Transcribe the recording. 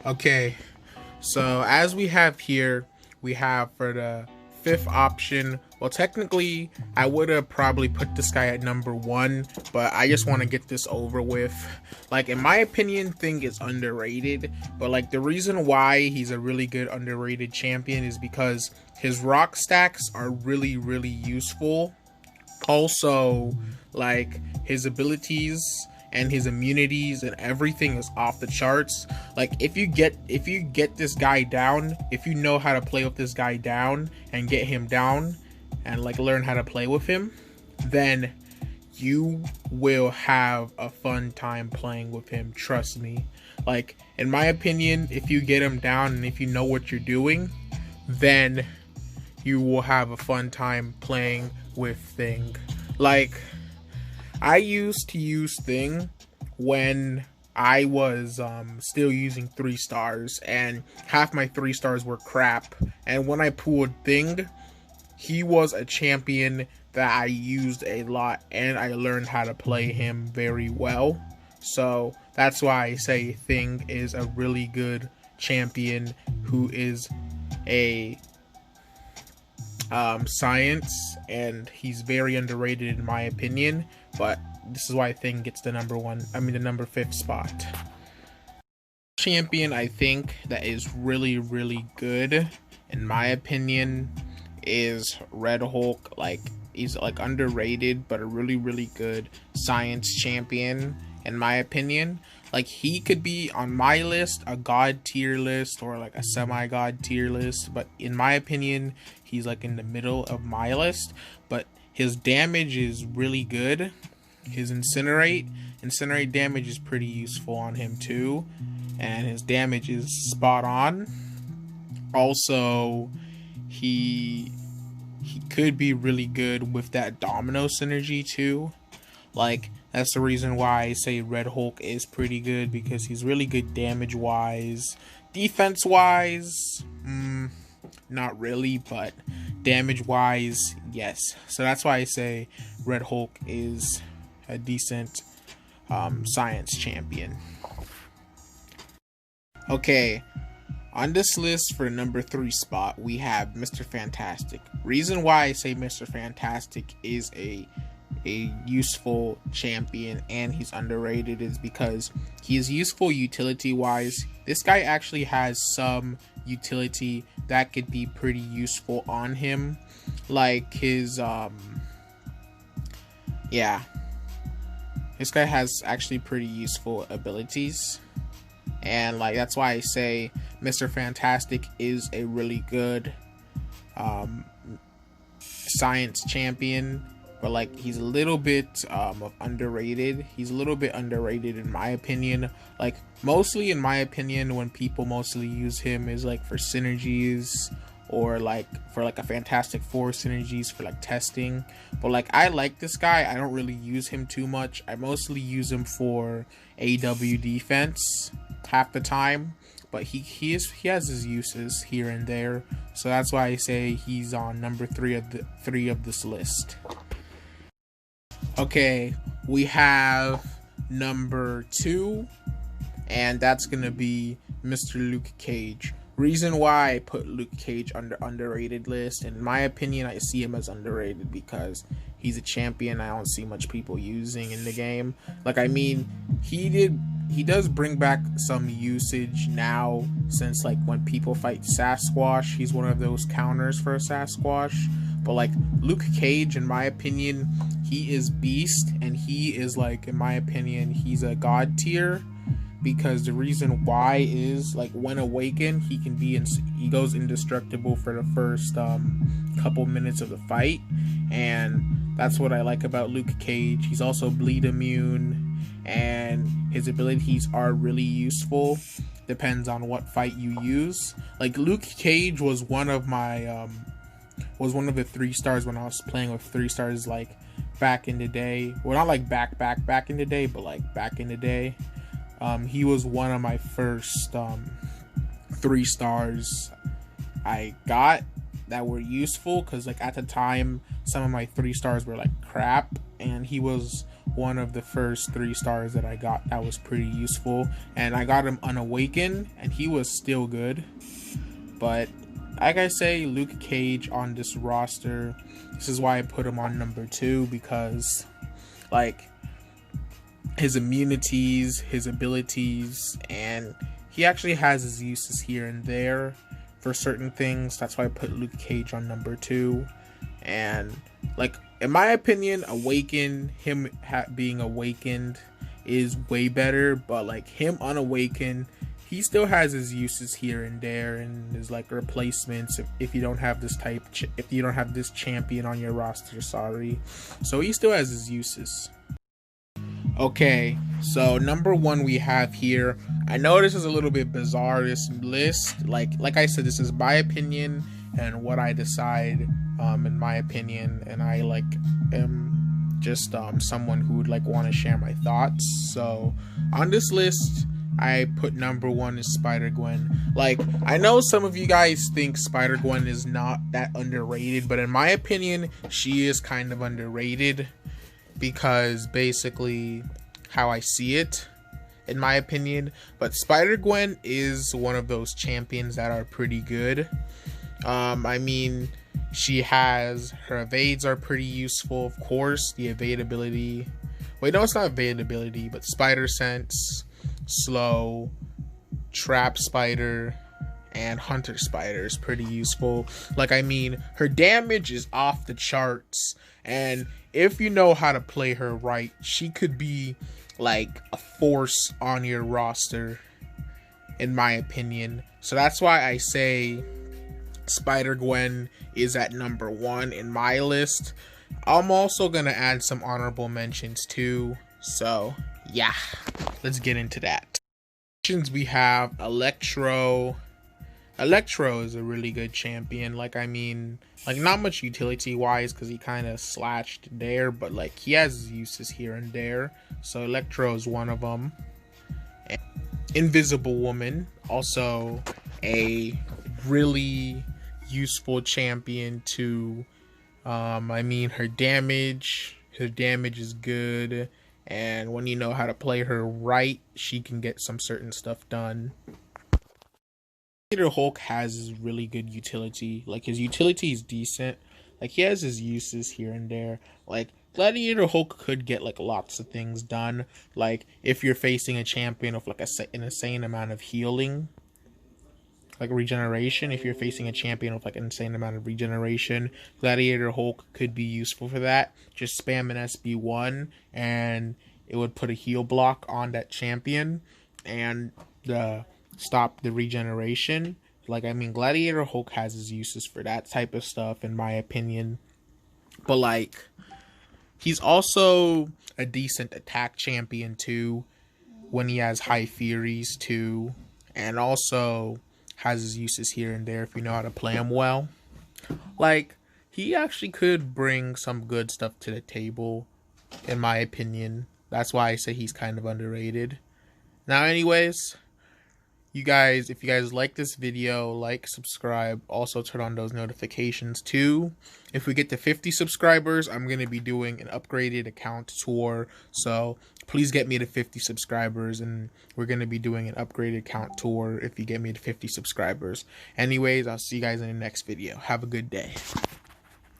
Okay, so as we have here, we have for the fifth option. Well, technically, I would have probably put this guy at number 1, but I just want to get this over with. Like, in my opinion, Thing is underrated, but like the reason why he's a really good underrated champion is because his rock stacks are really, really useful. Also, like, his abilities and his immunities and everything is off the charts. Like, if you get this guy down, if you know how to play with this guy down and get him down and like learn how to play with him, then you will have a fun time playing with him, trust me. Like, in my opinion, if you get him down and if you know what you're doing, then you will have a fun time playing with Thing. Like, I used to use Thing when I was still using 3 stars, and half my 3 stars were crap. And when I pulled Thing, he was a champion that I used a lot, and I learned how to play him very well. So that's why I say Thing is a really good champion who is a science, and he's very underrated in my opinion, but this is why Thing gets the number 5th spot. Champion I think that is really, really good in my opinion is Red Hulk. Like, he's like underrated, but a really, really good science champion in my opinion. Like, he could be on my list, a god tier list, or like a semi-god tier list, but in my opinion, he's like in the middle of my list. But his damage is really good. His incinerate damage is pretty useful on him too, and his damage is spot on. Also, he could be really good with that domino synergy too. Like, that's the reason why I say Red Hulk is pretty good, because he's really good damage wise. Defense wise, not really, but damage wise, yes. So that's why I say Red Hulk is a decent science champion. Okay, on this list for number 3 spot, we have Mr. Fantastic. Reason why I say Mr. Fantastic is a useful champion and he's underrated is because he is useful utility wise. This guy actually has some utility that could be pretty useful on him, like his this guy has actually pretty useful abilities, and like that's why I say Mr. Fantastic is a really good science champion. But like, he's a little bit underrated. He's a little bit underrated in my opinion. Like, mostly in my opinion, when people mostly use him is like for synergies, or like for like a Fantastic Four synergies for like testing. But like, I like this guy. I don't really use him too much. I mostly use him for AW defense half the time. But he has his uses here and there. So that's why I say he's on number 3 of this list. Okay, we have number 2, and that's gonna be Mr. Luke Cage. Reason why I put Luke Cage under underrated list, in my opinion, I see him as underrated because he's a champion I don't see much people using in the game. Like, I mean, he does bring back some usage now, since like when people fight Sasquatch, he's one of those counters for a Sasquatch. But like, Luke Cage, in my opinion, he is beast, and he is like, in my opinion, he's a god tier, because the reason why is like, when awakened, he goes indestructible for the first couple minutes of the fight, and that's what I like about Luke Cage. He's also bleed immune, and his abilities are really useful. Depends on what fight you use. Like, Luke Cage was one of my was one of the 3 stars when I was playing with 3 stars, like back in the day. Well, not like back in the day, but like back in the day. He was one of my first 3 stars I got that were useful, because like at the time some of my 3 stars were like crap, and he was one of the first 3 stars that I got that was pretty useful. And I got him unawakened, and he was still good. But like I say, Luke Cage on this roster, this is why I put him on number 2, because like his immunities, his abilities, and he actually has his uses here and there for certain things. That's why I put Luke Cage on number 2. And like, in my opinion, being awakened is way better, but like him unawakened, he still has his uses here and there, and his like replacements if you don't have this if you don't have this champion on your roster, sorry. So he still has his uses. Okay, so number 1 we have here. I know this is a little bit bizarre, this list. Like I said, this is my opinion and what I decide, in my opinion, and I like am just someone who would like want to share my thoughts. So on this list, I put number 1 is Spider-Gwen. Like, I know some of you guys think Spider-Gwen is not that underrated, but in my opinion, she is kind of underrated. Because basically how I see it, in my opinion. But Spider-Gwen is one of those champions that are pretty good. I mean, she has, her evades are pretty useful, of course. The evade ability, wait, no, it's not evade ability, but Spider Sense, Slow, Trap Spider, and Hunter Spider is pretty useful. Like, I mean, her damage is off the charts, and if you know how to play her right, she could be like a force on your roster, in my opinion. So that's why I say Spider-Gwen is at number 1 in my list. I'm also gonna add some honorable mentions too. So yeah, let's get into that. We have Electro. Electro is a really good champion. Like, I mean, like, not much utility wise because he kind of slashed there, but like he has uses here and there. So Electro is one of them. And Invisible Woman, also a really useful champion too. I mean, her damage is good, and when you know how to play her right, she can get some certain stuff done. Gladiator Hulk has his really good utility. Like, his utility is decent. Like, he has his uses here and there. Like, Gladiator Hulk could get like lots of things done. Like, if you're facing a champion of like an insane amount of healing, like regeneration. If you're facing a champion with like an insane amount of regeneration, Gladiator Hulk could be useful for that. Just spam an SB1 and it would put a heal block on that champion and stop the regeneration. Like, I mean, Gladiator Hulk has his uses for that type of stuff, in my opinion. But like, he's also a decent attack champion too, when he has high Furies too, and also has his uses here and there if you know how to play him well. Like, he actually could bring some good stuff to the table, in my opinion. That's why I say he's kind of underrated. Now, anyways, if you guys like this video, like, subscribe, also turn on those notifications too. If we get to 50 subscribers, I'm going to be doing an upgraded account tour, so please get me to 50 subscribers, and we're going to be doing an upgraded account tour if you get me to 50 subscribers. Anyways, I'll see you guys in the next video. Have a good day.